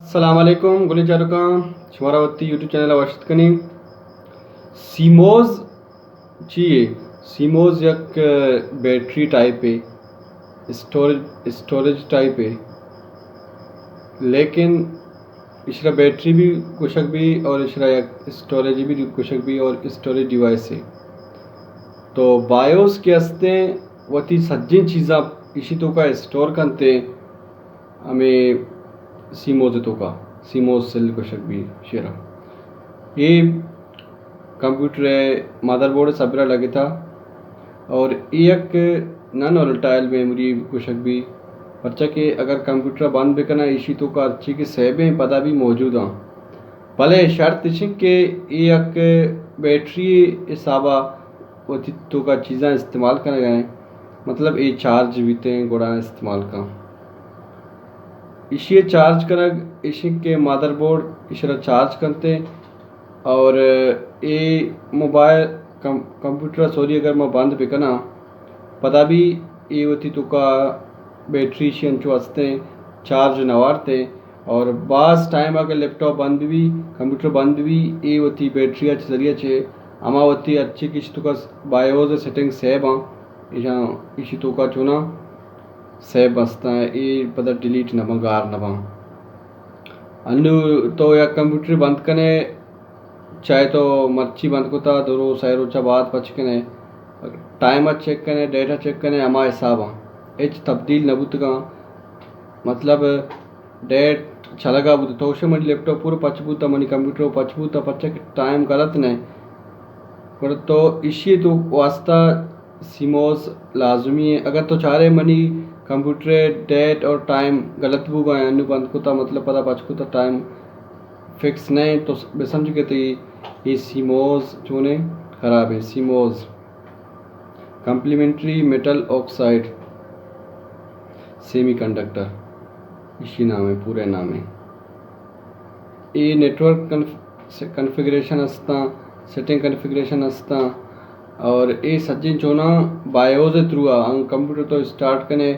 अस्सलामुअलैकुम गुली चारुकाम शुमारावती YouTube channel वाशत कनी सीमोज चाहिए। सीमोज एक बैटरी टाइप है, स्टोरेज टाइप है, लेकिन इसका बैटरी भी कुशक भी और इसका एक स्टोरेज भी कुशक भी और स्टोरेज डिवाइस है। तो बायोस के हस्ते वती सज्जी चीज़ा इसी तो का स्टोर करते हमें सीमोज तो का सीमोज सेल कुशक भी शेरा ये कंप्यूटर मदरबोर्ड सबरा लगे था और एक नॉन वोलेटाइल मेमोरी कुशक भी पर्चा के अगर कंप्यूटर बंद भी करना इसी तो का अच्छी के सेबें पता भी मौजूद हैं। भले शर्त इसी के एक बैटरी हिसाबा वती तो का चीज़ा इस्तेमाल कर गए, मतलब ये चार्ज बीते गोड़ा इस्तेमाल का इसे चार्ज कर इसी के मदरबोर्ड इसे चार्ज करते और ये मोबाइल कंप्यूटर सॉरी अगर मैं बंद भी करना पता भी ये होती तो का बैटरी से अंचो हंसते चार्ज नवारते और बास टाइम अगर लैपटॉप बंद भी कंप्यूटर बंद भी ये होती बैटरी अच्छे जरिए छे अमा होती अच्छी किस तो का बायोज सेटिंग सेव हाँ इसी तो का चुना सेव बसता है ये पता डिलीट नवा गार नवा अन्नु तो या कंप्यूटर बंद करने चाहे तो मर्ची बंद कोता दोरो सैरोचा बात पच कने टाइमर चेक कने डेटा चेक कने हमा हिसाब एच तब्दील नबुत का मतलब डेट चलगा बुत तोशे मनी लैपटॉप पूरा पचबूता मनी कंप्यूटर पचबूता पच्चा के टाइम गलत नहीं पर तो इसी तो वास्ता सीमोस लाजमी है। अगर तो चारे मनी कंप्यूटर डेट और टाइम गलत बुक गए अन्य बंद कोता मतलब पता पच कोता टाइम फिक्स नहीं तो समझ के तो ये सीमोज चुने खराब है। सीमोज कम्प्लीमेंट्री मेटल ऑक्साइड सेमीकंडक्टर इसी नाम है, पूरे नाम है। ये नेटवर्क कन्फिग्रेशन असता सेटिंग कन्फिग्रेशन असता और ये सज्जी चोना बायोज थ्रू कंप्यूटर तो स्टार्ट कने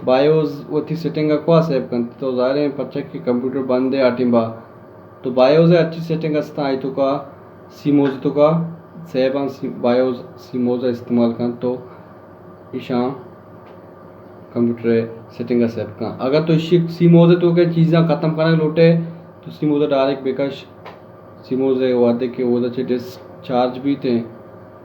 बायोज वो थी सेटिंग का क्या सेव करते तो ज़ाहिर है पर्चा कि कंप्यूटर बंद है आटिम्बा तो बायोज अच्छी सेटिंग असता आई तो का सीमोज तो का सेव बायोज सीमोज इस्तेमाल कर तो ईशा कंप्यूटर सेटिंग का सेव का अगर तो इसी सीमोज तो क्या चीज़ें ख़त्म करना लोटे तो सीमोज डायरेक्ट बेकश सीमोज वादे के वो अच्छे डिस्चार्ज भी थे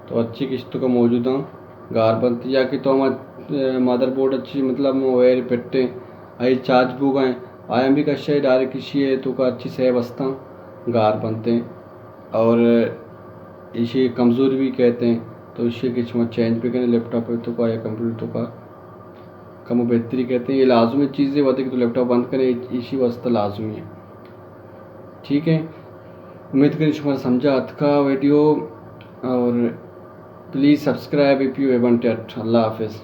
तो अच्छी किस्तों का मौजूद हैं गार बनती या कि तो हमारे मदरबोर्ड अच्छी मतलब वायर पेट्टे आई चार्ज बुक हैं आई एम बी कश्य डायरेक्ट किसी है तो का अच्छी से बस्ता गार बनते हैं और इसे कमज़ोर भी कहते हैं तो इसे किस में चेंज भी करें लैपटॉप है तो का या कंप्यूटर तो का कम बेहतरी कहते हैं। ये लाजमी चीज़ें होती कि तो लैपटॉप बंद करें इसी वास्ते लाजमी है। ठीक है, उम्मीद करें तुम्हारा समझा अत का वीडियो और please subscribe if you haven't yet. Allah हाफिज़।